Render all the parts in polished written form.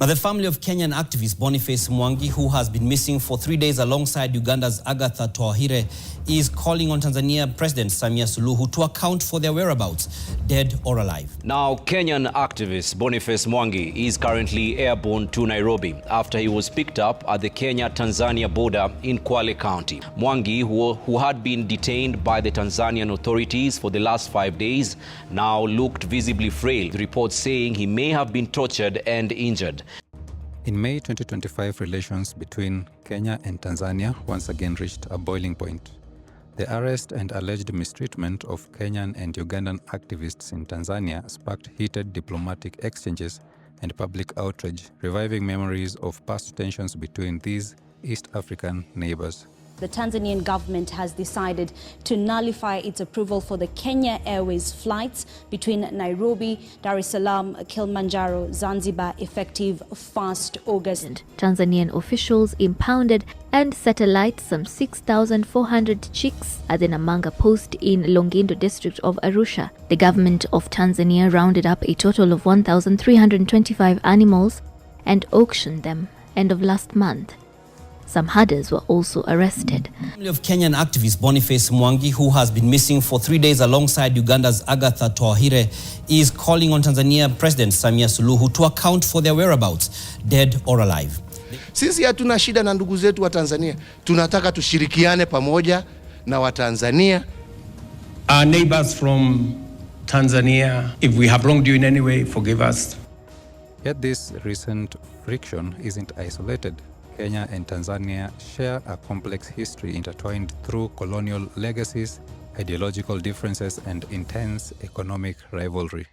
Now, the family of Kenyan activist Boniface Mwangi, who has been missing for 3 days alongside Uganda's Agatha Twahire, is calling on Tanzania President Samia Suluhu to account for their whereabouts, dead or alive. Now, Kenyan activist Boniface Mwangi is currently airborne to Nairobi after he was picked up at the Kenya-Tanzania border in Kwale County. Mwangi, who had been detained by the Tanzanian authorities for the last 5 days, now looked visibly frail, reports saying he may have been tortured and injured. In May 2025, relations between Kenya and Tanzania once again reached a boiling point. The arrest and alleged mistreatment of Kenyan and Ugandan activists in Tanzania sparked heated diplomatic exchanges and public outrage, reviving memories of past tensions between these East African neighbors. The Tanzanian government has decided to nullify its approval for the Kenya Airways flights between Nairobi, Dar es Salaam, Kilimanjaro, Zanzibar, effective 1st August. Tanzanian officials impounded and set alight some 6,400 chicks at the Namanga post in Longindo district of Arusha. The government of Tanzania rounded up a total of 1,325 animals and auctioned them end of last month. Some herders were also arrested. The family of Kenyan activist Boniface Mwangi, who has been missing for 3 days alongside Uganda's Agatha Twahire, is calling on Tanzania President Samia Suluhu to account for their whereabouts, dead or alive. Sisi hatuna shida na ndugu zetu wa Tanzania. Tunataka tushirikiane pamoja na Watanzania. Our neighbors from Tanzania, if we have wronged you in any way, forgive us. Yet this recent friction isn't isolated. Kenya and Tanzania share a complex history intertwined through colonial legacies, ideological differences, and intense economic rivalry.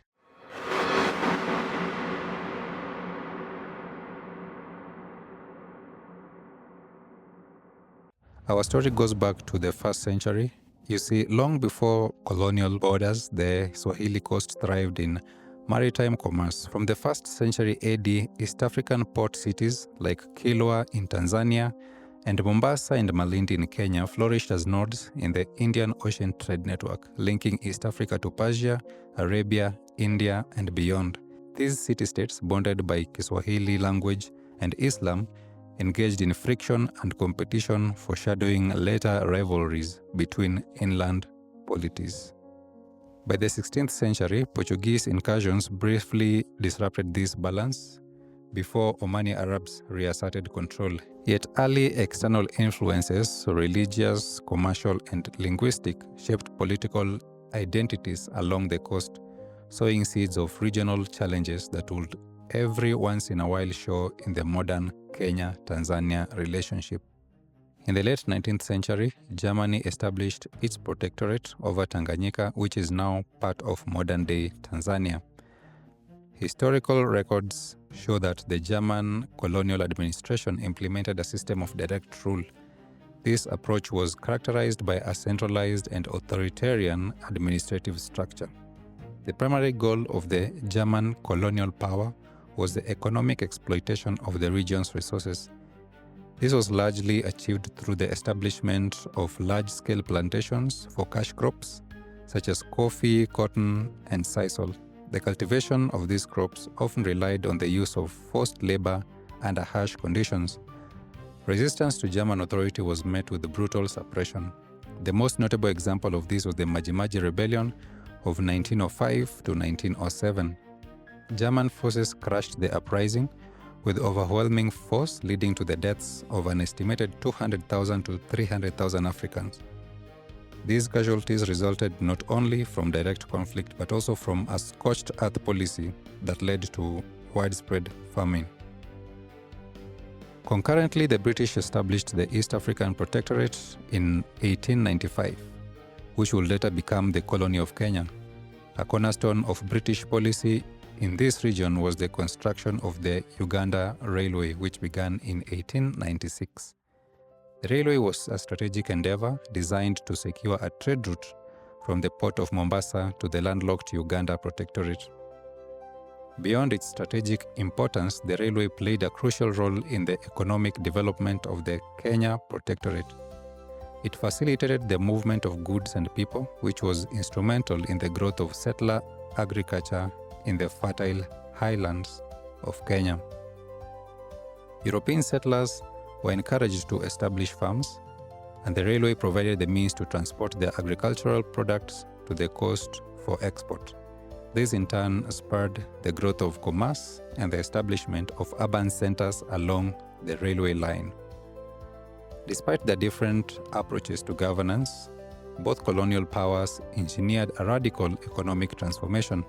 Our story goes back to the 1st century. You see, long before colonial borders, the Swahili coast thrived in maritime commerce. From the 1st century AD, East African port cities like Kilwa in Tanzania and Mombasa and Malindi in Kenya flourished as nodes in the Indian Ocean trade network, linking East Africa to Persia, Arabia, India, and beyond. These city-states, bonded by Kiswahili language and Islam, engaged in friction and competition, foreshadowing later rivalries between inland polities. By the 16th century, Portuguese incursions briefly disrupted this balance before Omani Arabs reasserted control. Yet early external influences, religious, commercial, and linguistic, shaped political identities along the coast, sowing seeds of regional challenges that would every once in a while show in the modern Kenya-Tanzania relationship. In the late 19th century, Germany established its protectorate over Tanganyika, which is now part of modern-day Tanzania. Historical records show that the German colonial administration implemented a system of direct rule. This approach was characterized by a centralized and authoritarian administrative structure. The primary goal of the German colonial power was the economic exploitation of the region's resources. This was largely achieved through the establishment of large-scale plantations for cash crops, such as coffee, cotton, and sisal. The cultivation of these crops often relied on the use of forced labor under harsh conditions. Resistance to German authority was met with brutal suppression. The most notable example of this was the Maji-Maji Rebellion of 1905 to 1907. German forces crushed the uprising with overwhelming force, leading to the deaths of an estimated 200,000 to 300,000 Africans. These casualties resulted not only from direct conflict but also from a scorched earth policy that led to widespread famine. Concurrently, the British established the East African Protectorate in 1895, which would later become the colony of Kenya. A cornerstone of British policy in this region was the construction of the Uganda Railway, which began in 1896. The railway was a strategic endeavor designed to secure a trade route from the port of Mombasa to the landlocked Uganda Protectorate. Beyond its strategic importance, the railway played a crucial role in the economic development of the Kenya Protectorate. It facilitated the movement of goods and people, which was instrumental in the growth of settler agriculture in the fertile highlands of Kenya. European settlers were encouraged to establish farms, and the railway provided the means to transport their agricultural products to the coast for export. This in turn spurred the growth of commerce and the establishment of urban centers along the railway line. Despite their different approaches to governance, both colonial powers engineered a radical economic transformation.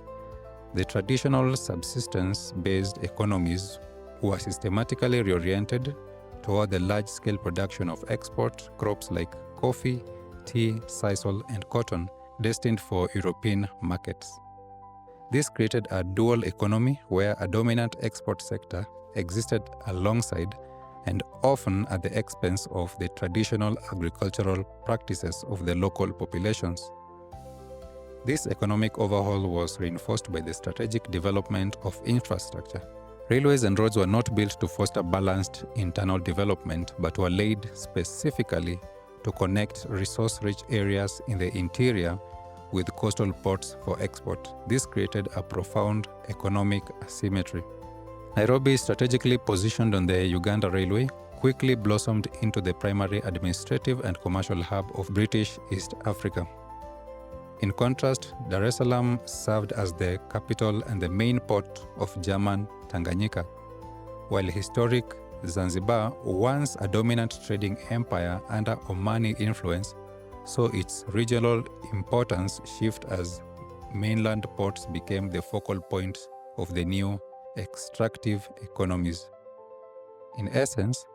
The traditional subsistence-based economies were systematically reoriented toward the large-scale production of export crops like coffee, tea, sisal, and cotton, destined for European markets. This created a dual economy where a dominant export sector existed alongside and often at the expense of the traditional agricultural practices of the local populations. This economic overhaul was reinforced by the strategic development of infrastructure. Railways and roads were not built to foster balanced internal development, but were laid specifically to connect resource-rich areas in the interior with coastal ports for export. This created a profound economic asymmetry. Nairobi, strategically positioned on the Uganda Railway, quickly blossomed into the primary administrative and commercial hub of British East Africa. In contrast, Dar es Salaam served as the capital and the main port of German Tanganyika, while historic Zanzibar, once a dominant trading empire under Omani influence, saw its regional importance shift as mainland ports became the focal points of the new extractive economies. In essence,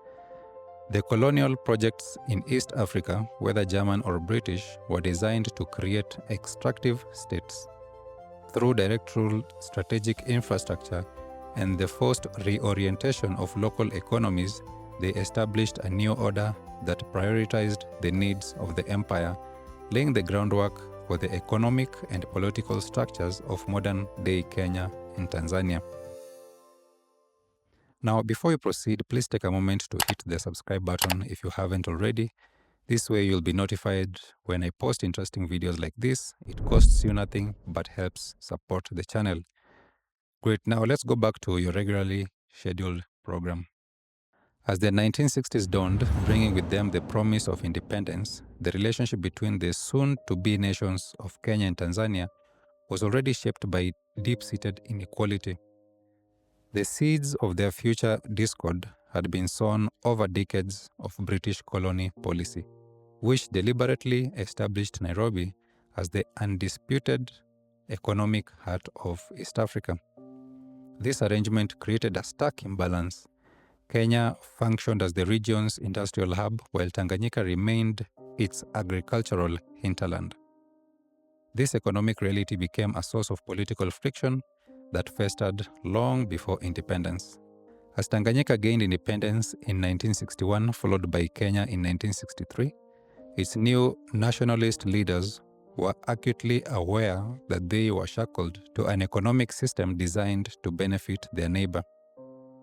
the colonial projects in East Africa, whether German or British, were designed to create extractive states. Through direct rule, strategic infrastructure, and the forced reorientation of local economies, they established a new order that prioritized the needs of the empire, laying the groundwork for the economic and political structures of modern-day Kenya and Tanzania. Now, before you proceed, please take a moment to hit the subscribe button if you haven't already. This way you'll be notified when I post interesting videos like this. It costs you nothing but helps support the channel. Great, now let's go back to your regularly scheduled program. As the 1960s dawned, bringing with them the promise of independence, the relationship between the soon-to-be nations of Kenya and Tanzania was already shaped by deep-seated inequality. The seeds of their future discord had been sown over decades of British colony policy, which deliberately established Nairobi as the undisputed economic heart of East Africa. This arrangement created a stark imbalance. Kenya functioned as the region's industrial hub, while Tanganyika remained its agricultural hinterland. This economic reality became a source of political friction that festered long before independence. As Tanganyika gained independence in 1961, followed by Kenya in 1963, its new nationalist leaders were acutely aware that they were shackled to an economic system designed to benefit their neighbor.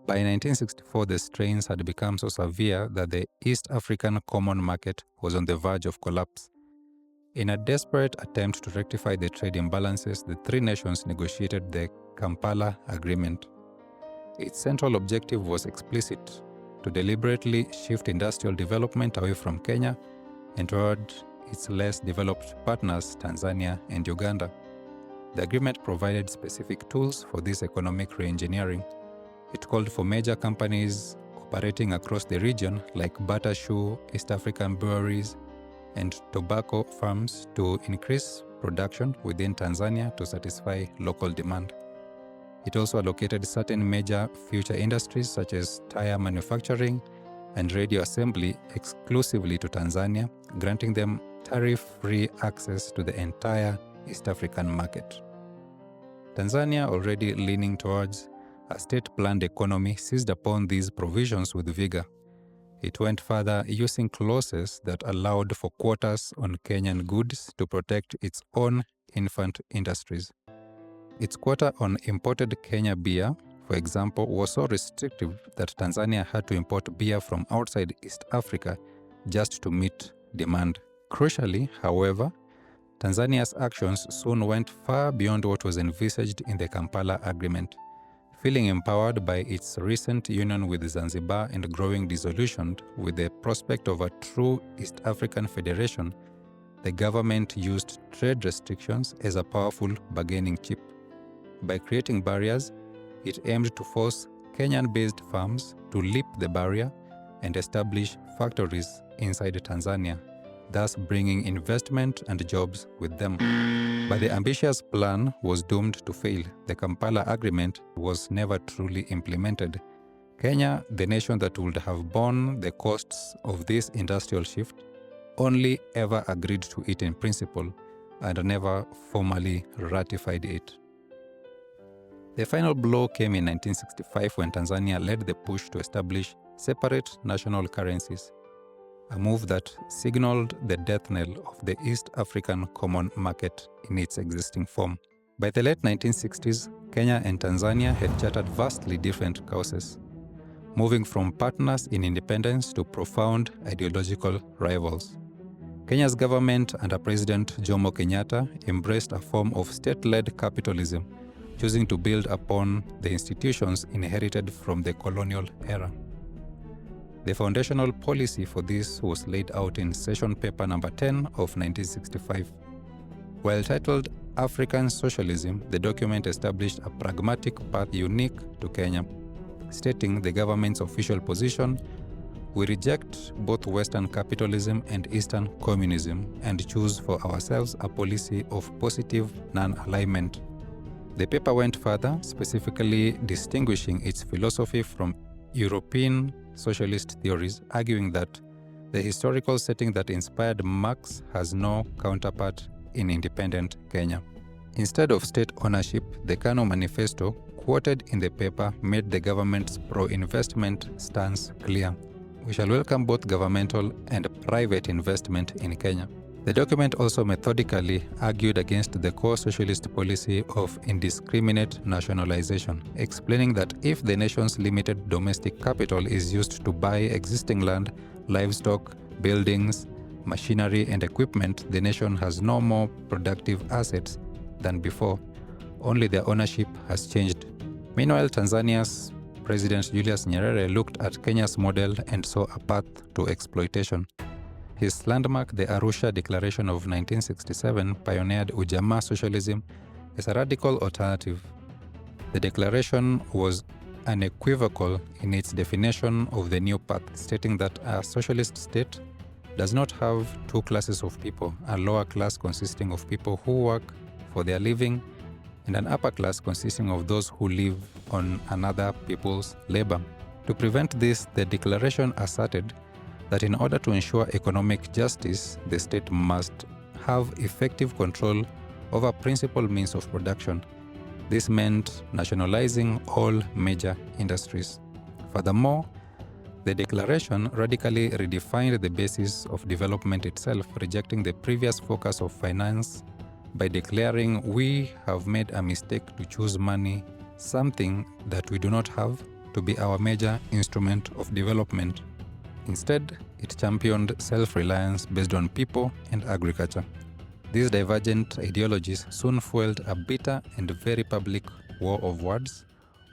By 1964, the strains had become so severe that the East African Common Market was on the verge of collapse. In a desperate attempt to rectify the trade imbalances, the three nations negotiated the Kampala Agreement. Its central objective was explicit: to deliberately shift industrial development away from Kenya and toward its less developed partners, Tanzania and Uganda. The agreement provided specific tools for this economic re-engineering. It called for major companies operating across the region, like butter shoe, East African breweries, and tobacco farms, to increase production within Tanzania to satisfy local demand. It also allocated certain major future industries such as tire manufacturing and radio assembly exclusively to Tanzania, granting them tariff-free access to the entire East African market. Tanzania, already leaning towards a state-planned economy, seized upon these provisions with vigor. It went further, using clauses that allowed for quotas on Kenyan goods to protect its own infant industries. Its quota on imported Kenya beer, for example, was so restrictive that Tanzania had to import beer from outside East Africa just to meet demand. Crucially, however, Tanzania's actions soon went far beyond what was envisaged in the Kampala Agreement. Feeling empowered by its recent union with Zanzibar and growing disillusioned with the prospect of a true East African federation, the government used trade restrictions as a powerful bargaining chip. By creating barriers, it aimed to force Kenyan-based firms to leap the barrier and establish factories inside Tanzania, thus bringing investment and jobs with them. But the ambitious plan was doomed to fail. The Kampala Agreement was never truly implemented. Kenya, the nation that would have borne the costs of this industrial shift, only ever agreed to it in principle and never formally ratified it. The final blow came in 1965 when Tanzania led the push to establish separate national currencies, a move that signaled the death knell of the East African Common Market in its existing form. By the late 1960s, Kenya and Tanzania had charted vastly different courses, moving from partners in independence to profound ideological rivals. Kenya's government under President Jomo Kenyatta embraced a form of state-led capitalism, choosing to build upon the institutions inherited from the colonial era. The foundational policy for this was laid out in Session Paper No. 10 of 1965. While titled African Socialism, the document established a pragmatic path unique to Kenya, stating the government's official position: we reject both Western capitalism and Eastern communism and choose for ourselves a policy of positive non-alignment. The paper went further, specifically distinguishing its philosophy from European socialist theories, arguing that the historical setting that inspired Marx has no counterpart in independent Kenya. Instead of state ownership, the KANU manifesto quoted in the paper made the government's pro-investment stance clear. We shall welcome both governmental and private investment in Kenya. The document also methodically argued against the core socialist policy of indiscriminate nationalization, explaining that if the nation's limited domestic capital is used to buy existing land, livestock, buildings, machinery, and equipment, the nation has no more productive assets than before. Only their ownership has changed. Meanwhile, Tanzania's President Julius Nyerere looked at Kenya's model and saw a path to exploitation. His landmark, the Arusha Declaration of 1967, pioneered Ujamaa socialism as a radical alternative. The declaration was unequivocal in its definition of the new path, stating that a socialist state does not have two classes of people, a lower class consisting of people who work for their living and an upper class consisting of those who live on another people's labor. To prevent this, the declaration asserted that in order to ensure economic justice, the state must have effective control over principal means of production. This meant nationalizing all major industries. Furthermore, the declaration radically redefined the basis of development itself, rejecting the previous focus of finance by declaring we have made a mistake to choose money, something that we do not have, to be our major instrument of development. Instead, it championed self-reliance based on people and agriculture. These divergent ideologies soon fueled a bitter and very public war of words,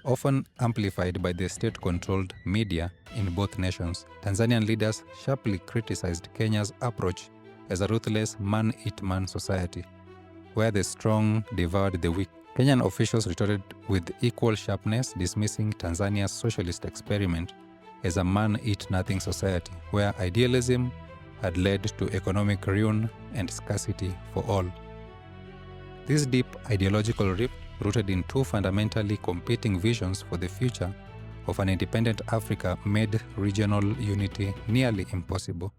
often amplified by the state-controlled media in both nations. Tanzanian leaders sharply criticized Kenya's approach as a ruthless man-eat-man society, where the strong devoured the weak. Kenyan officials retorted with equal sharpness, dismissing Tanzania's socialist experiment as a man-eat-nothing society, where idealism had led to economic ruin and scarcity for all. This deep ideological rift, rooted in two fundamentally competing visions for the future of an independent Africa, made regional unity nearly impossible.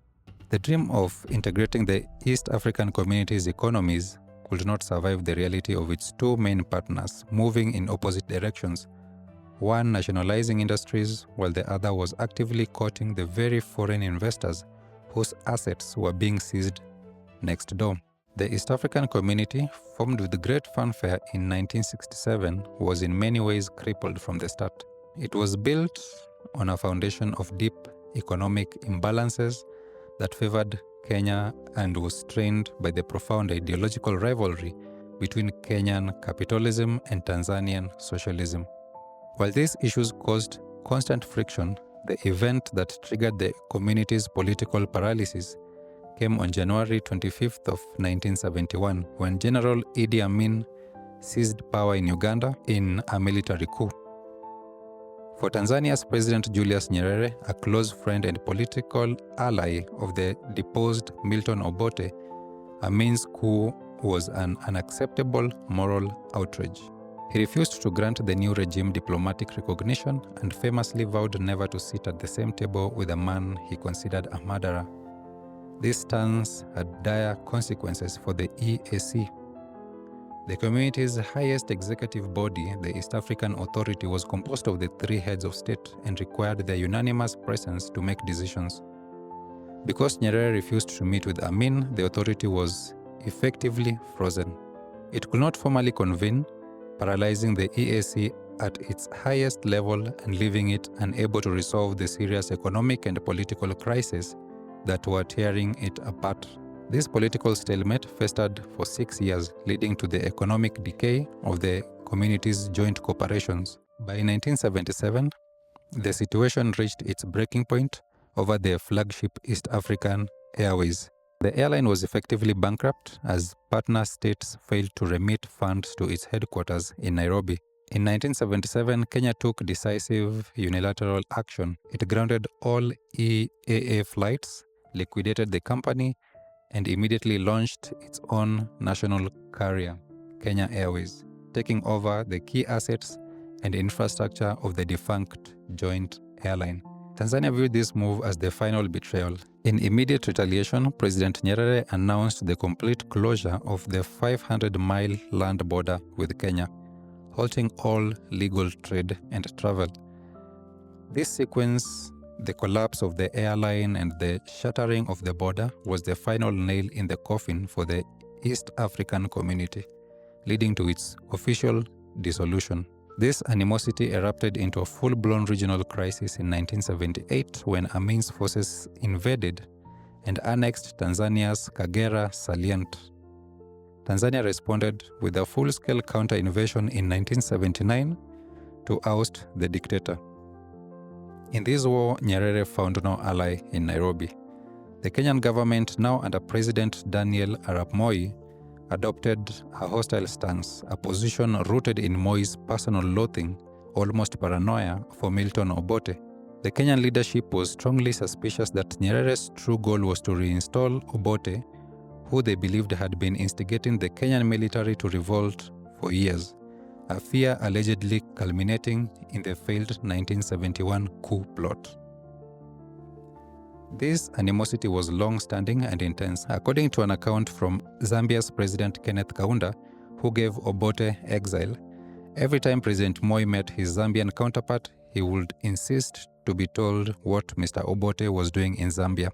The dream of integrating the East African community's economies could not survive the reality of its two main partners moving in opposite directions, one nationalizing industries while the other was actively courting the very foreign investors whose assets were being seized next door. The East African community, formed with great fanfare in 1967, was in many ways crippled from the start. It was built on a foundation of deep economic imbalances that favored Kenya and was strained by the profound ideological rivalry between Kenyan capitalism and Tanzanian socialism. While these issues caused constant friction, the event that triggered the community's political paralysis came on January 25th of 1971, when General Idi Amin seized power in Uganda in a military coup. For Tanzania's President Julius Nyerere, a close friend and political ally of the deposed Milton Obote, Amin's coup was an unacceptable moral outrage. He refused to grant the new regime diplomatic recognition and famously vowed never to sit at the same table with a man he considered a murderer. This stance had dire consequences for the EAC. The community's highest executive body, the East African Authority, was composed of the three heads of state and required their unanimous presence to make decisions. Because Nyerere refused to meet with Amin, the authority was effectively frozen. It could not formally convene, paralyzing the EAC at its highest level and leaving it unable to resolve the serious economic and political crises that were tearing it apart. This political stalemate festered for 6 years, leading to the economic decay of the community's joint corporations. By 1977, the situation reached its breaking point over the flagship East African Airways. The airline was effectively bankrupt as partner states failed to remit funds to its headquarters in Nairobi. In 1977, Kenya took decisive unilateral action. It grounded all EAA flights, liquidated the company, and immediately launched its own national carrier, Kenya Airways, taking over the key assets and infrastructure of the defunct joint airline. Tanzania viewed this move as the final betrayal. In immediate retaliation, President Nyerere announced the complete closure of the 500-mile land border with Kenya, halting all legal trade and travel. This sequence, the collapse of the airline and the shattering of the border, was the final nail in the coffin for the East African community, leading to its official dissolution. This animosity erupted into a full-blown regional crisis in 1978 when Amin's forces invaded and annexed Tanzania's Kagera salient. Tanzania responded with a full-scale counter-invasion in 1979 to oust the dictator. In this war, Nyerere found no ally in Nairobi. The Kenyan government, now under President Daniel Arap Moi, adopted a hostile stance, a position rooted in Moi's personal loathing, almost paranoia, for Milton Obote. The Kenyan leadership was strongly suspicious that Nyerere's true goal was to reinstall Obote, who they believed had been instigating the Kenyan military to revolt for years, a fear allegedly culminating in the failed 1971 coup plot. This animosity was long-standing and intense. According to an account from Zambia's President Kenneth Kaunda, who gave Obote exile, every time President Moi met his Zambian counterpart, he would insist to be told what Mr. Obote was doing in Zambia.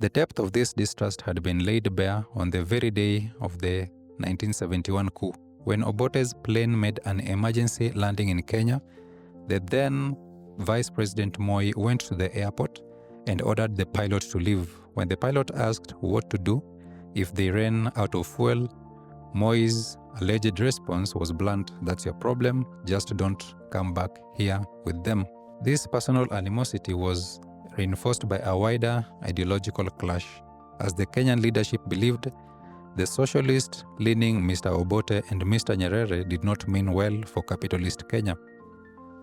The depth of this distrust had been laid bare on the very day of the 1971 coup. When Obote's plane made an emergency landing in Kenya, the then Vice President Moi went to the airport and ordered the pilot to leave. When the pilot asked what to do if they ran out of fuel, Moi's alleged response was blunt: "That's your problem, just don't come back here with them." This personal animosity was reinforced by a wider ideological clash, as the Kenyan leadership believed the socialist-leaning Mr. Obote and Mr. Nyerere did not mean well for capitalist Kenya.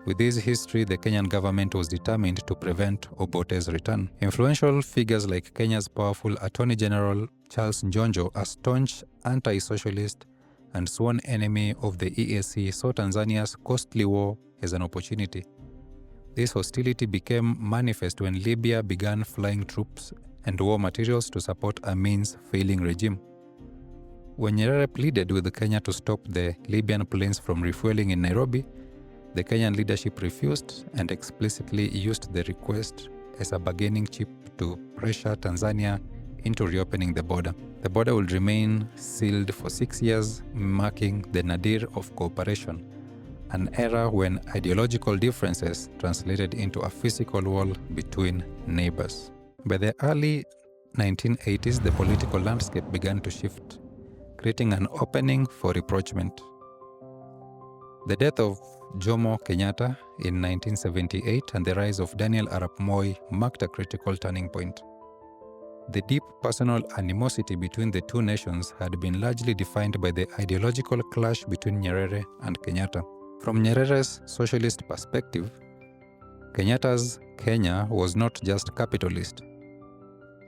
With this history, the Kenyan government was determined to prevent Obote's return. Influential figures like Kenya's powerful Attorney General Charles Njonjo, a staunch anti-socialist and sworn enemy of the EAC, saw Tanzania's costly war as an opportunity. This hostility became manifest when Libya began flying troops and war materials to support Amin's failing regime. When Nyerere pleaded with Kenya to stop the Libyan planes from refueling in Nairobi, the Kenyan leadership refused and explicitly used the request as a bargaining chip to pressure Tanzania into reopening the border. The border will remain sealed for 6 years, marking the nadir of cooperation, an era when ideological differences translated into a physical wall between neighbors. By the early 1980s, the political landscape began to shift, creating an opening for rapprochement. The death of Jomo Kenyatta in 1978 and the rise of Daniel Arap Moi marked a critical turning point. The deep personal animosity between the two nations had been largely defined by the ideological clash between Nyerere and Kenyatta. From Nyerere's socialist perspective, Kenyatta's Kenya was not just capitalist,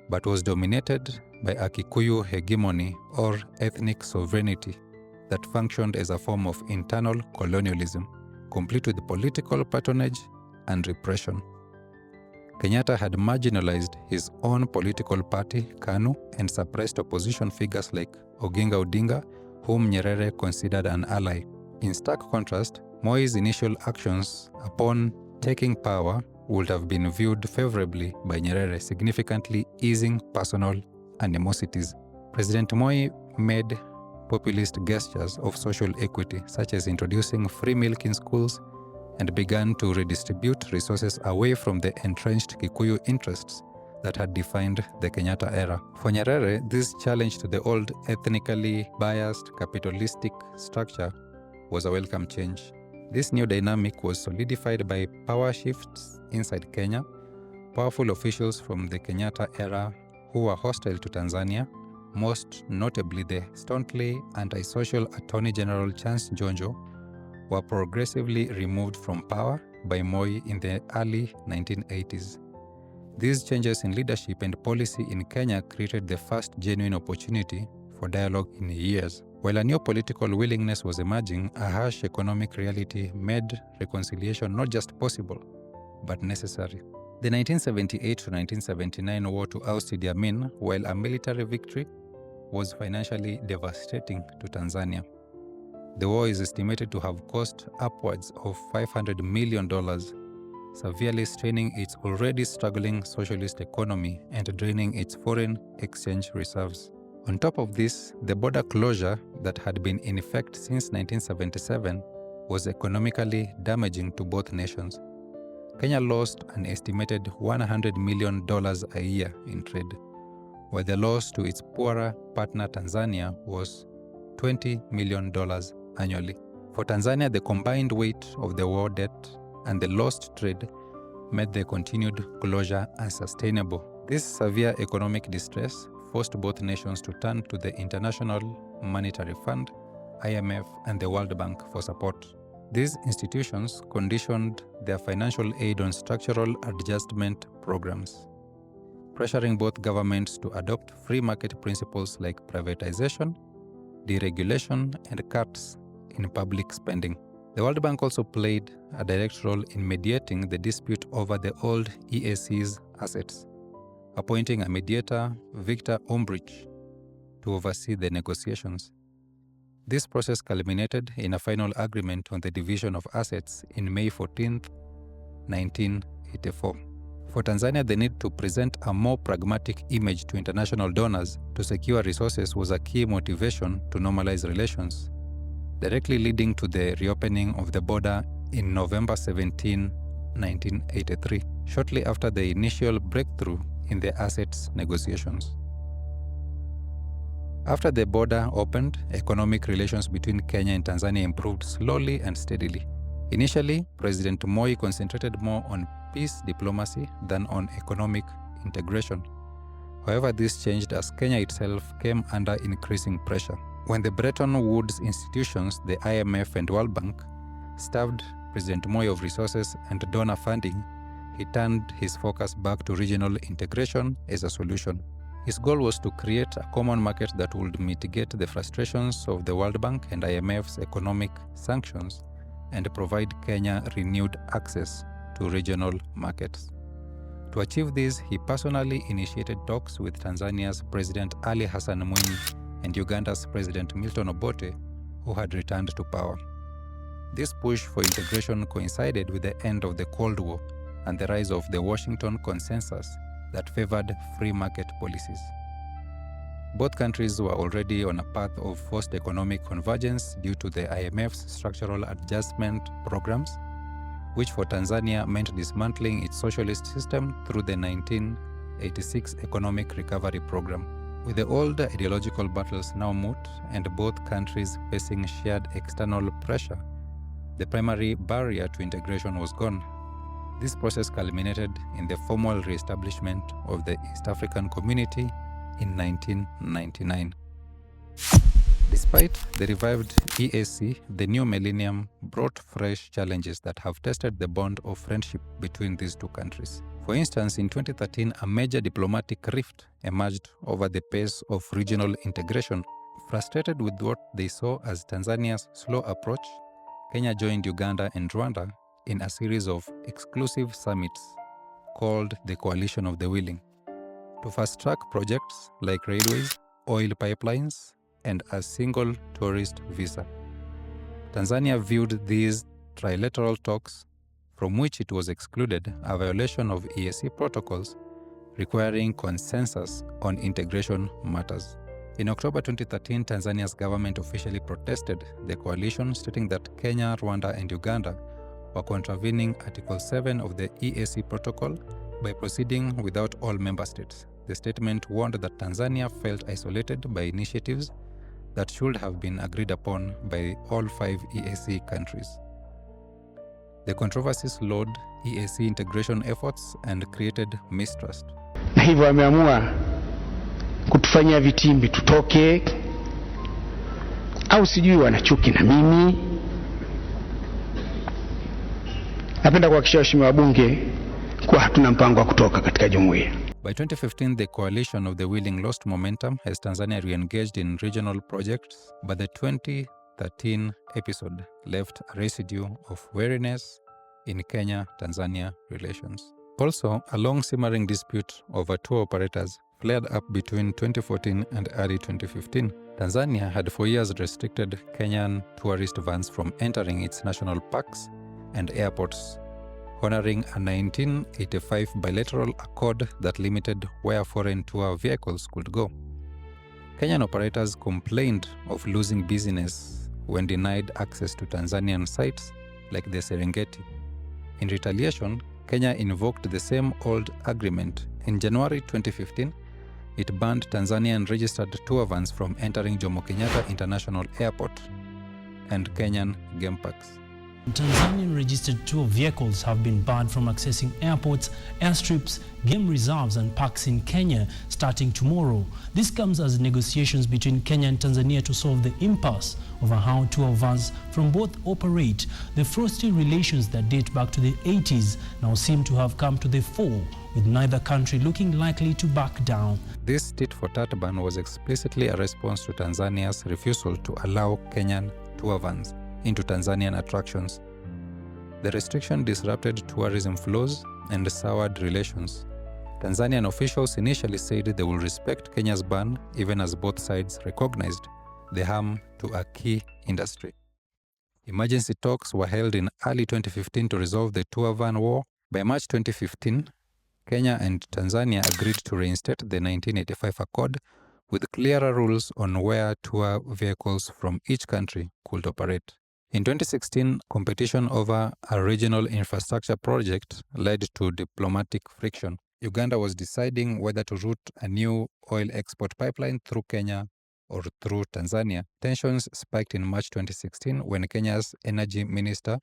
but was dominated by a Kikuyu hegemony or ethnic sovereignty that functioned as a form of internal colonialism, complete with political patronage and repression. Kenyatta had marginalized his own political party, KANU, and suppressed opposition figures like Oginga Odinga, whom Nyerere considered an ally. In stark contrast, Moi's initial actions upon taking power would have been viewed favorably by Nyerere, significantly easing personal animosities. President Moi made populist gestures of social equity, such as introducing free milk in schools, and began to redistribute resources away from the entrenched Kikuyu interests that had defined the Kenyatta era. For Nyerere, this challenge to the old ethnically biased capitalistic structure was a welcome change. This new dynamic was solidified by power shifts inside Kenya. Powerful officials from the Kenyatta era who were hostile to Tanzania, most notably the staunchly anti-social Attorney General Chance Njonjo, were progressively removed from power by Moi in the early 1980s. These changes in leadership and policy in Kenya created the first genuine opportunity for dialogue in years. While a new political willingness was emerging, a harsh economic reality made reconciliation not just possible, but necessary. The 1978 to 1979 war to oust Idi Amin, while a military victory, was financially devastating to Tanzania. The war is estimated to have cost upwards of $500 million, severely straining its already struggling socialist economy and draining its foreign exchange reserves. On top of this, the border closure that had been in effect since 1977 was economically damaging to both nations. Kenya lost an estimated $100 million a year in trade, while the loss to its poorer partner Tanzania was $20 million annually. For Tanzania, the combined weight of the war debt and the lost trade made the continued closure unsustainable. This severe economic distress forced both nations to turn to the International Monetary Fund, IMF, and the World Bank for support. These institutions conditioned their financial aid on structural adjustment programs, pressuring both governments to adopt free market principles like privatization, deregulation, and cuts in public spending. The World Bank also played a direct role in mediating the dispute over the old EAC's assets, appointing a mediator, Victor Umbrich, to oversee the negotiations. This process culminated in a final agreement on the division of assets in May 14, 1984. For Tanzania, the need to present a more pragmatic image to international donors to secure resources was a key motivation to normalize relations, directly leading to the reopening of the border in November 17, 1983, shortly after the initial breakthrough in the assets negotiations. After the border opened, economic relations between Kenya and Tanzania improved slowly and steadily. Initially, President Moi concentrated more on peace diplomacy than on economic integration. However, this changed as Kenya itself came under increasing pressure. When the Bretton Woods institutions, the IMF and World Bank, starved President Moi of resources and donor funding, he turned his focus back to regional integration as a solution. His goal was to create a common market that would mitigate the frustrations of the World Bank and IMF's economic sanctions and provide Kenya renewed access to regional markets. To achieve this, he personally initiated talks with Tanzania's President Ali Hassan Mwinyi and Uganda's President Milton Obote, who had returned to power. This push for integration coincided with the end of the Cold War and the rise of the Washington Consensus that favored free market policies. Both countries were already on a path of forced economic convergence due to the IMF's structural adjustment programs, which for Tanzania meant dismantling its socialist system through the 1986 Economic Recovery Program. With the old ideological battles now moot and both countries facing shared external pressure, the primary barrier to integration was gone. This process culminated in the formal re-establishment of the East African Community in 1999. Despite the revived EAC, the new millennium brought fresh challenges that have tested the bond of friendship between these two countries. For instance, in 2013, a major diplomatic rift emerged over the pace of regional integration. Frustrated with what they saw as Tanzania's slow approach, Kenya joined Uganda and Rwanda in a series of exclusive summits called the Coalition of the Willing, to fast-track projects like railways, oil pipelines, and a single tourist visa. Tanzania viewed these trilateral talks, from which it was excluded, a violation of EAC protocols requiring consensus on integration matters. In October 2013, Tanzania's government officially protested the coalition, stating that Kenya, Rwanda, and Uganda were contravening Article 7 of the EAC protocol by proceeding without all member states. The statement warned that Tanzania felt isolated by initiatives that should have been agreed upon by all 5 EAC countries. The controversy slowed EAC integration efforts and created mistrust. Na hivyo wameamua kutufanyia vitimbi tutoke, au sijui wanachuki na mimi. Napenda kuhakikishia waheshimiwa wabunge kuwa hatuna mpango wa kutoka katika jumuiya. By 2015, the Coalition of the Willing lost momentum as Tanzania re-engaged in regional projects, but the 2013 episode left a residue of wariness in Kenya-Tanzania relations. Also, a long-simmering dispute over tour operators flared up between 2014 and early 2015. Tanzania had for years restricted Kenyan tourist vans from entering its national parks and airports, honoring a 1985 bilateral accord that limited where foreign tour vehicles could go. Kenyan operators complained of losing business when denied access to Tanzanian sites like the Serengeti. In retaliation, Kenya invoked the same old agreement. In January 2015, it banned Tanzanian registered tour vans from entering Jomo Kenyatta International Airport and Kenyan game parks. Tanzanian registered tour vehicles have been banned from accessing airports, airstrips, game reserves and parks in Kenya starting tomorrow. This comes as negotiations between Kenya and Tanzania to solve the impasse over how tour vans from both operate. The frosty relations that date back to the 80s now seem to have come to the fore, with neither country looking likely to back down. This tit-for-tat ban was explicitly a response to Tanzania's refusal to allow Kenyan tour vans into Tanzanian attractions. The restriction disrupted tourism flows and soured relations. Tanzanian officials initially said they will respect Kenya's ban, even as both sides recognized the harm to a key industry. Emergency talks were held in early 2015 to resolve the tour van war. By March 2015, Kenya and Tanzania agreed to reinstate the 1985 accord with clearer rules on where tour vehicles from each country could operate. In 2016, competition over a regional infrastructure project led to diplomatic friction. Uganda was deciding whether to route a new oil export pipeline through Kenya or through Tanzania. Tensions spiked in March 2016 when Kenya's energy minister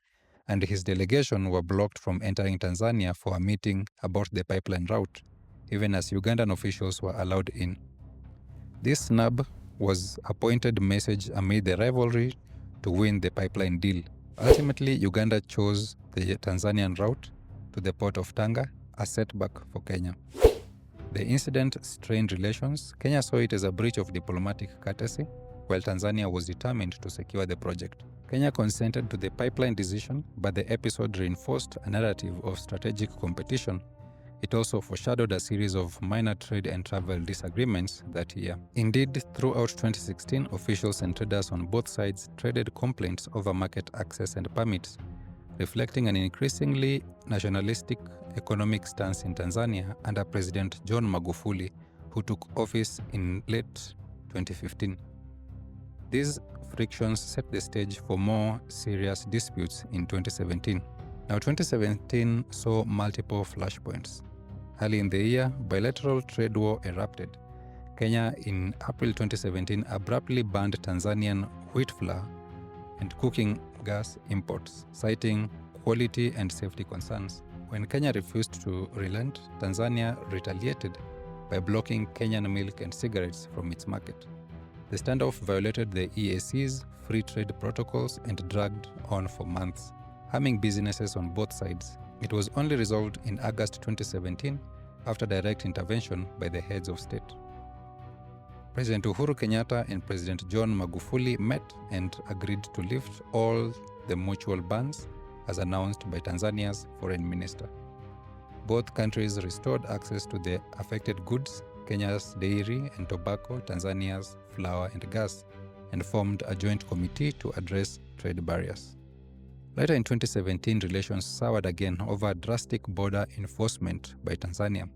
and his delegation were blocked from entering Tanzania for a meeting about the pipeline route, even as Ugandan officials were allowed in. This snub was a pointed message amid the rivalry to win the pipeline deal. Ultimately, Uganda chose the Tanzanian route to the port of Tanga, a setback for Kenya. The incident strained relations. Kenya saw it as a breach of diplomatic courtesy, while Tanzania was determined to secure the project. Kenya consented to the pipeline decision, but the episode reinforced a narrative of strategic competition. It also foreshadowed a series of minor trade and travel disagreements that year. Indeed, throughout 2016, officials and traders on both sides traded complaints over market access and permits, reflecting an increasingly nationalistic economic stance in Tanzania under President John Magufuli, who took office in late 2015. These frictions set the stage for more serious disputes in 2017. Now, 2017 saw multiple flashpoints. Early in the year, bilateral trade war erupted. Kenya in April 2017 abruptly banned Tanzanian wheat flour and cooking gas imports, citing quality and safety concerns. When Kenya refused to relent, Tanzania retaliated by blocking Kenyan milk and cigarettes from its market. The standoff violated the EAC's free trade protocols and dragged on for months, harming businesses on both sides. It was only resolved in August 2017 after direct intervention by the heads of state. President Uhuru Kenyatta and President John Magufuli met and agreed to lift all the mutual bans as announced by Tanzania's foreign minister. Both countries restored access to the affected goods, Kenya's dairy and tobacco, Tanzania's flour and gas, and formed a joint committee to address trade barriers. Later in 2017, relations soured again over drastic border enforcement by Tanzania.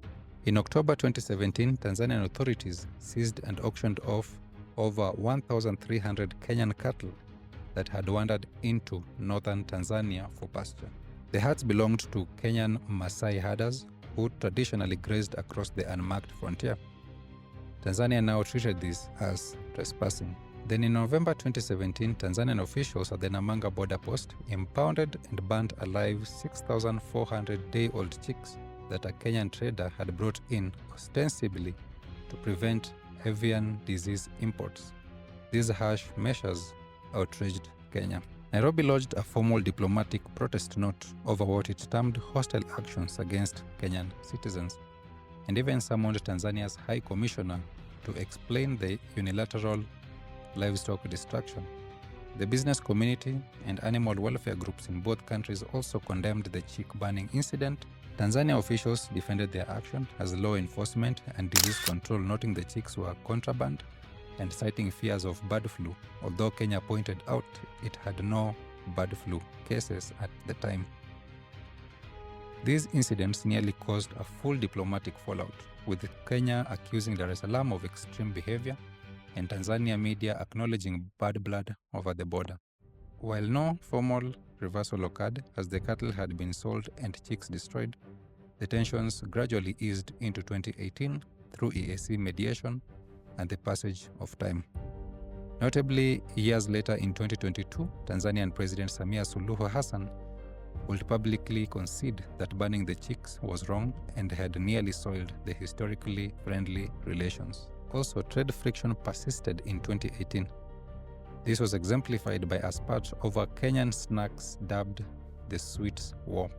In October 2017, Tanzanian authorities seized and auctioned off over 1,300 Kenyan cattle that had wandered into northern Tanzania for pasture. The herds belonged to Kenyan Maasai herders who traditionally grazed across the unmarked frontier. Tanzania now treated this as trespassing. Then in November 2017, Tanzanian officials at the Namanga border post impounded and burnt alive 6,400 day-old chicks that a Kenyan trader had brought in ostensibly to prevent avian disease imports. These harsh measures outraged Kenya. Nairobi lodged a formal diplomatic protest note over what it termed hostile actions against Kenyan citizens, and even summoned Tanzania's High Commissioner to explain the unilateral livestock destruction. The business community and animal welfare groups in both countries also condemned the chick burning incident. Tanzania officials defended their action as law enforcement and disease control, noting the chicks were contraband and citing fears of bird flu, although Kenya pointed out it had no bird flu cases at the time. These incidents nearly caused a full diplomatic fallout, with Kenya accusing Dar es Salaam of extreme behavior and Tanzania media acknowledging bad blood over the border. While no formal reversal occurred, as the cattle had been sold and chicks destroyed, the tensions gradually eased into 2018 through EAC mediation and the passage of time. Notably, years later in 2022, Tanzanian President Samia Suluhu Hassan would publicly concede that burning the chicks was wrong and had nearly soiled the historically friendly relations. Also, trade friction persisted in 2018. This was exemplified by a spat over Kenyan snacks dubbed the Sweets War.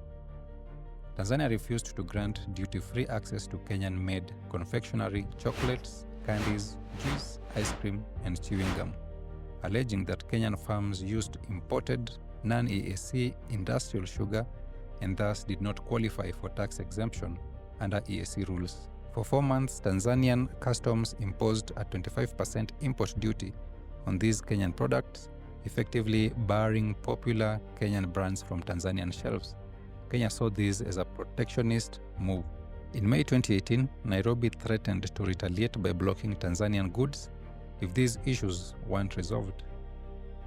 Tanzania refused to grant duty-free access to Kenyan-made confectionery, chocolates, candies, juice, ice cream, and chewing gum, alleging that Kenyan farms used imported non-EAC industrial sugar and thus did not qualify for tax exemption under EAC rules. For 4 months, Tanzanian customs imposed a 25% import duty on these Kenyan products, effectively barring popular Kenyan brands from Tanzanian shelves. Kenya saw this as a protectionist move. In May 2018, Nairobi threatened to retaliate by blocking Tanzanian goods if these issues weren't resolved.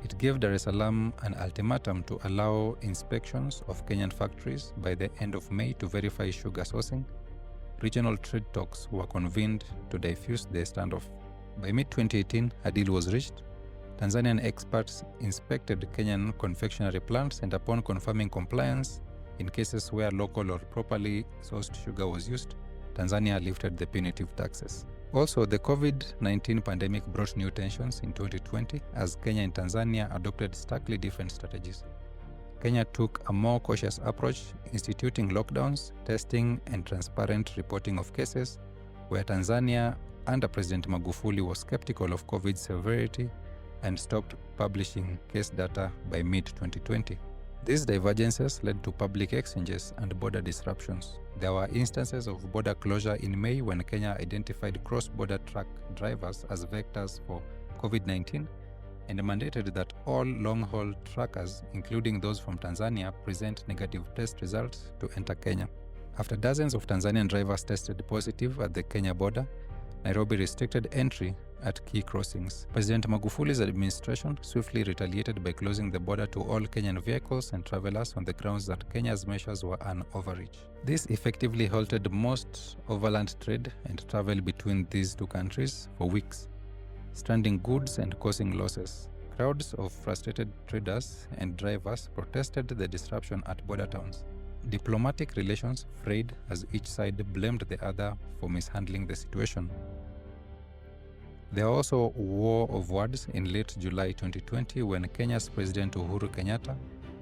It gave Dar es Salaam an ultimatum to allow inspections of Kenyan factories by the end of May to verify sugar sourcing. Regional trade talks were convened to diffuse the standoff. By mid-2018, a deal was reached. Tanzanian experts inspected Kenyan confectionery plants, and upon confirming compliance in cases where local or properly sourced sugar was used, Tanzania lifted the punitive taxes. Also, the COVID-19 pandemic brought new tensions in 2020 as Kenya and Tanzania adopted starkly different strategies. Kenya took a more cautious approach, instituting lockdowns, testing, and transparent reporting of cases, where Tanzania, under President Magufuli, was skeptical of COVID severity and stopped publishing case data by mid-2020. These divergences led to public exchanges and border disruptions. There were instances of border closure in May when Kenya identified cross-border truck drivers as vectors for COVID-19 and mandated that all long-haul truckers, including those from Tanzania, present negative test results to enter Kenya. After dozens of Tanzanian drivers tested positive at the Kenya border, Nairobi restricted entry at key crossings. President Magufuli's administration swiftly retaliated by closing the border to all Kenyan vehicles and travelers on the grounds that Kenya's measures were an overreach. This effectively halted most overland trade and travel between these two countries for weeks, stranding goods and causing losses. Crowds of frustrated traders and drivers protested the disruption at border towns. Diplomatic relations frayed as each side blamed the other for mishandling the situation. There was also a war of words in late July 2020 when Kenya's President Uhuru Kenyatta,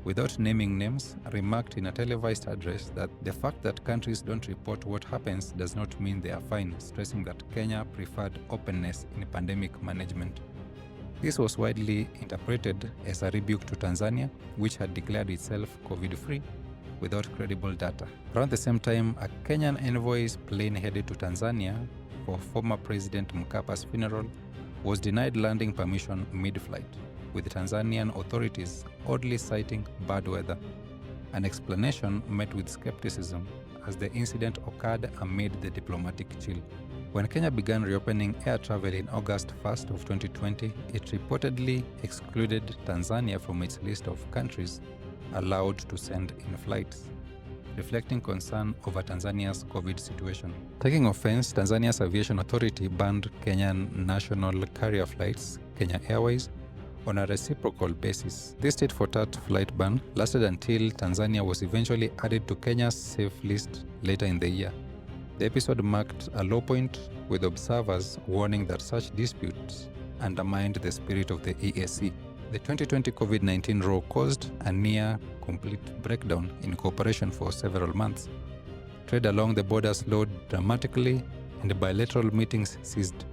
without naming names, remarked in a televised address that the fact that countries don't report what happens does not mean they are fine, stressing that Kenya preferred openness in pandemic management. This was widely interpreted as a rebuke to Tanzania, which had declared itself COVID-free without credible data. Around the same time, a Kenyan envoy's plane headed to Tanzania for former President Mkap's funeral was denied landing permission mid-flight, with Tanzanian authorities oddly citing bad weather. An explanation met with skepticism as the incident occurred amid the diplomatic chill. When Kenya began reopening air travel in August 1st of 2020, it reportedly excluded Tanzania from its list of countries allowed to send in flights, reflecting concern over Tanzania's COVID situation. Taking offense, Tanzania's aviation authority banned Kenyan national carrier flights, Kenya Airways, on a reciprocal basis. This tit-for-tat flight ban lasted until Tanzania was eventually added to Kenya's safe list later in the year. The episode marked a low point, with observers warning that such disputes undermined the spirit of the EAC. The 2020 COVID-19 row caused a near-complete breakdown in cooperation for several months. Trade along the border slowed dramatically and bilateral meetings ceased.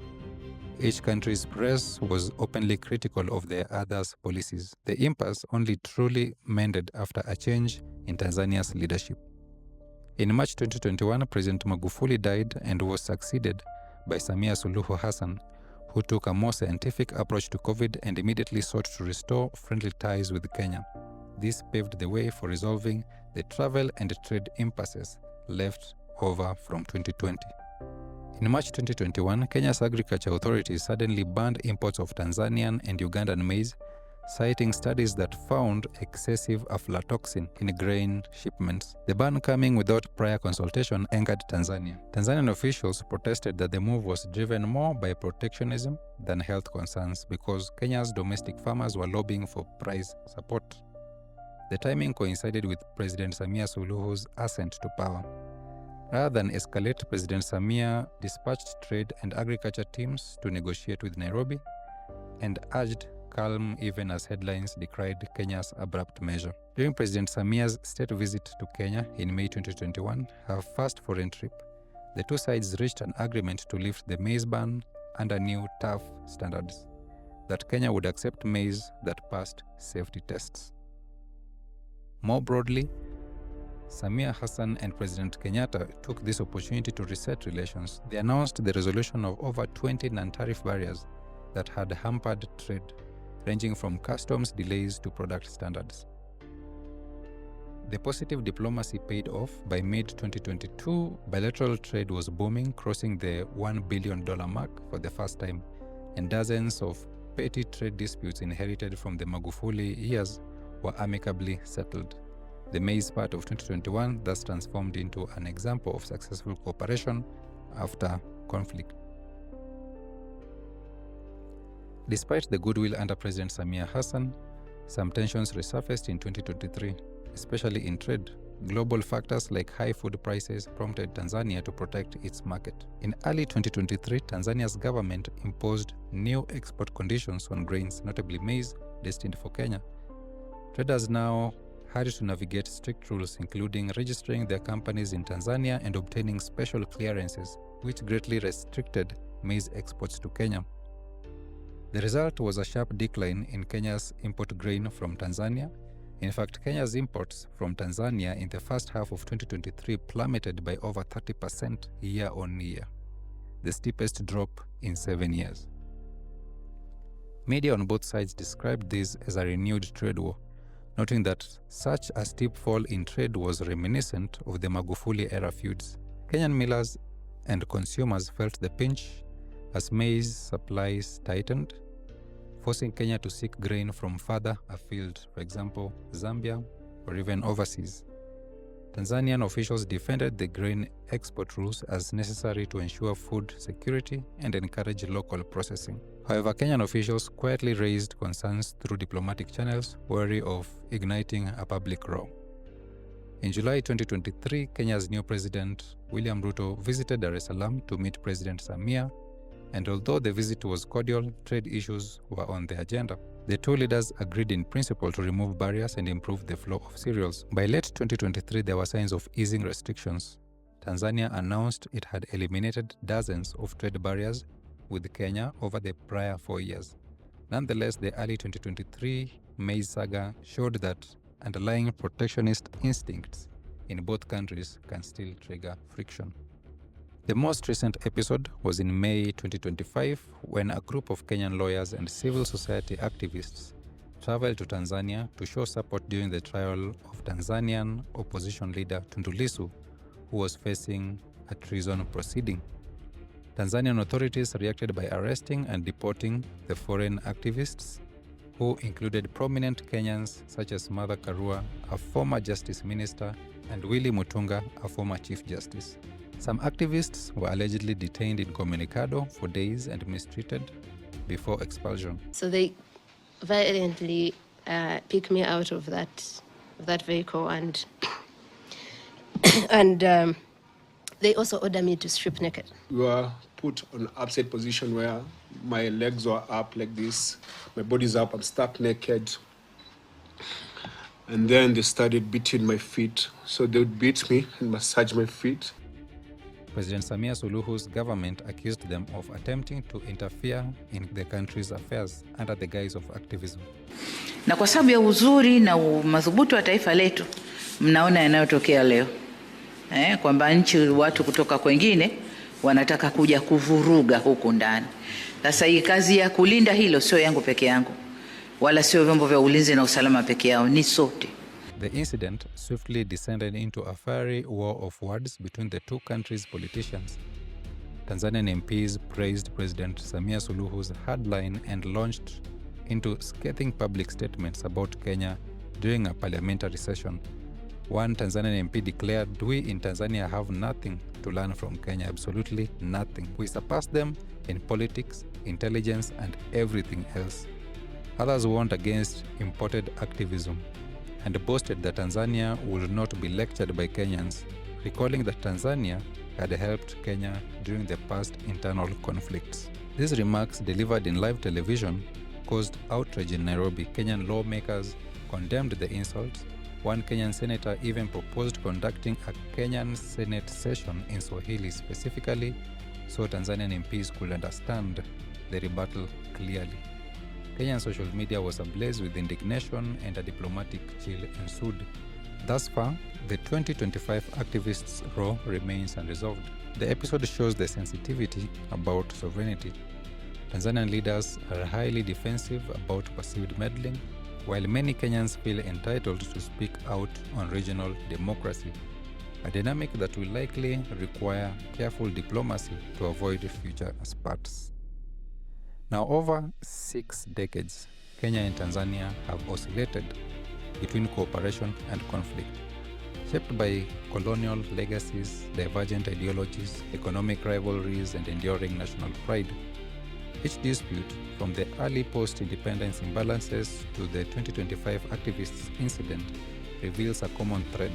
Each country's press was openly critical of the other's policies. The impasse only truly mended after a change in Tanzania's leadership. In March 2021, President Magufuli died and was succeeded by Samia Suluhu Hassan, who took a more scientific approach to COVID and immediately sought to restore friendly ties with Kenya. This paved the way for resolving the travel and trade impasses left over from 2020. In March 2021, Kenya's agriculture authorities suddenly banned imports of Tanzanian and Ugandan maize, citing studies that found excessive aflatoxin in grain shipments. The ban coming without prior consultation angered Tanzania. Tanzanian officials protested that the move was driven more by protectionism than health concerns because Kenya's domestic farmers were lobbying for price support. The timing coincided with President Samia Suluhu's ascent to power. Rather than escalate, President Samia dispatched trade and agriculture teams to negotiate with Nairobi and urged calm even as headlines decried Kenya's abrupt measure. During President Samia's state visit to Kenya in May 2021, her first foreign trip, the two sides reached an agreement to lift the maize ban under new tough standards, that Kenya would accept maize that passed safety tests. More broadly, Samia Hassan and President Kenyatta took this opportunity to reset relations. They announced the resolution of over 20 non-tariff barriers that had hampered trade, ranging from customs delays to product standards. The positive diplomacy paid off. By mid-2022, bilateral trade was booming, crossing the $1 billion mark for the first time, and dozens of petty trade disputes inherited from the Magufuli years were amicably settled. The maize part of 2021 thus transformed into an example of successful cooperation after conflict. Despite the goodwill under President Samia Hassan, some tensions resurfaced in 2023, especially in trade. Global factors like high food prices prompted Tanzania to protect its market. In early 2023, Tanzania's government imposed new export conditions on grains, notably maize, destined for Kenya. Traders now had to navigate strict rules, including registering their companies in Tanzania and obtaining special clearances, which greatly restricted maize exports to Kenya. The result was a sharp decline in Kenya's import grain from Tanzania. In fact, Kenya's imports from Tanzania in the first half of 2023 plummeted by over 30% year on year, the steepest drop in 7 years. Media on both sides described this as a renewed trade war, noting that such a steep fall in trade was reminiscent of the Magufuli-era feuds. Kenyan millers and consumers felt the pinch as maize supplies tightened, forcing Kenya to seek grain from further afield, for example, Zambia or even overseas. Tanzanian officials defended the grain export rules as necessary to ensure food security and encourage local processing. However, Kenyan officials quietly raised concerns through diplomatic channels, wary of igniting a public row. In July 2023, Kenya's new president, William Ruto, visited Dar es Salaam to meet President Samia, and although the visit was cordial, trade issues were on the agenda. The two leaders agreed in principle to remove barriers and improve the flow of cereals. By late 2023, there were signs of easing restrictions. Tanzania announced it had eliminated dozens of trade barriers with Kenya over the prior 4 years. Nonetheless, the early 2023 maize saga showed that underlying protectionist instincts in both countries can still trigger friction. The most recent episode was in May 2025 when a group of Kenyan lawyers and civil society activists traveled to Tanzania to show support during the trial of Tanzanian opposition leader Tundu Lissu, who was facing a treason proceeding. Tanzanian authorities reacted by arresting and deporting the foreign activists, who included prominent Kenyans such as Martha Karua, a former justice minister, and Willy Mutunga, a former chief justice. Some activists were allegedly detained incommunicado for days and mistreated before expulsion. So they violently picked me out of that vehicle, and they also ordered me to strip naked. We were put on an upside position where my legs were up like this, my body's up, I'm stuck naked. And then they started beating my feet. So they would beat me and massage my feet. President Samia Suluhu's government accused them of attempting to interfere in the country's affairs under the guise of activism. Na kwa sababu ya uzuri na madhubuti wa taifa letu, mnaona yanayotokea leo. Kwamba nchi watu kutoka kwengine wanataka kuja kuvuruga huku ndani. Sasa hii kazi ya kulinda hilo sio yangu peke yangu, wala sio vyombo vya ulinzi na usalama peke yao, ni sote. The incident swiftly descended into a fiery war of words between the two countries' politicians. Tanzanian MPs praised President Samia Suluhu's hardline and launched into scathing public statements about Kenya during a parliamentary session. One Tanzanian MP declared, "We in Tanzania have nothing to learn from Kenya, absolutely nothing. We surpass them in politics, intelligence, and everything else." Others warned against imported activism and boasted that Tanzania would not be lectured by Kenyans, recalling that Tanzania had helped Kenya during the past internal conflicts. These remarks, delivered in live television, caused outrage in Nairobi. Kenyan lawmakers condemned the insults. One Kenyan senator even proposed conducting a Kenyan Senate session in Swahili specifically so Tanzanian MPs could understand the rebuttal clearly. Kenyan social media was ablaze with indignation and a diplomatic chill ensued. Thus far, the 2025 activists' row remains unresolved. The episode shows the sensitivity about sovereignty. Tanzanian leaders are highly defensive about perceived meddling, while many Kenyans feel entitled to speak out on regional democracy, a dynamic that will likely require careful diplomacy to avoid future spats. Now, over 6 decades, Kenya and Tanzania have oscillated between cooperation and conflict, shaped by colonial legacies, divergent ideologies, economic rivalries, and enduring national pride. Each dispute, from the early post-independence imbalances to the 2025 activists incident, reveals a common thread: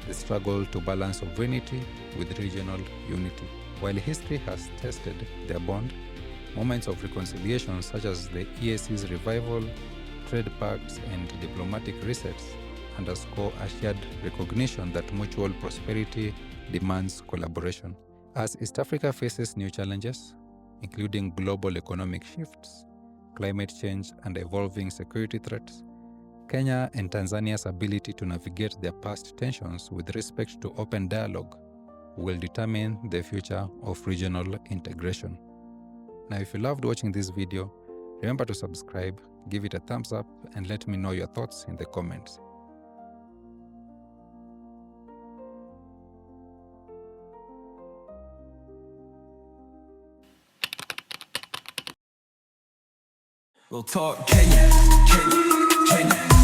the struggle to balance sovereignty with regional unity. While history has tested their bond, moments of reconciliation such as the EAC's revival, trade pacts, and diplomatic resets underscore a shared recognition that mutual prosperity demands collaboration. As East Africa faces new challenges, including global economic shifts, climate change, and evolving security threats, Kenya and Tanzania's ability to navigate their past tensions with respect to open dialogue will determine the future of regional integration. Now, if you loved watching this video, remember to subscribe, give it a thumbs up, and let me know your thoughts in the comments. We'll talk Kenya, Kenya, Kenya.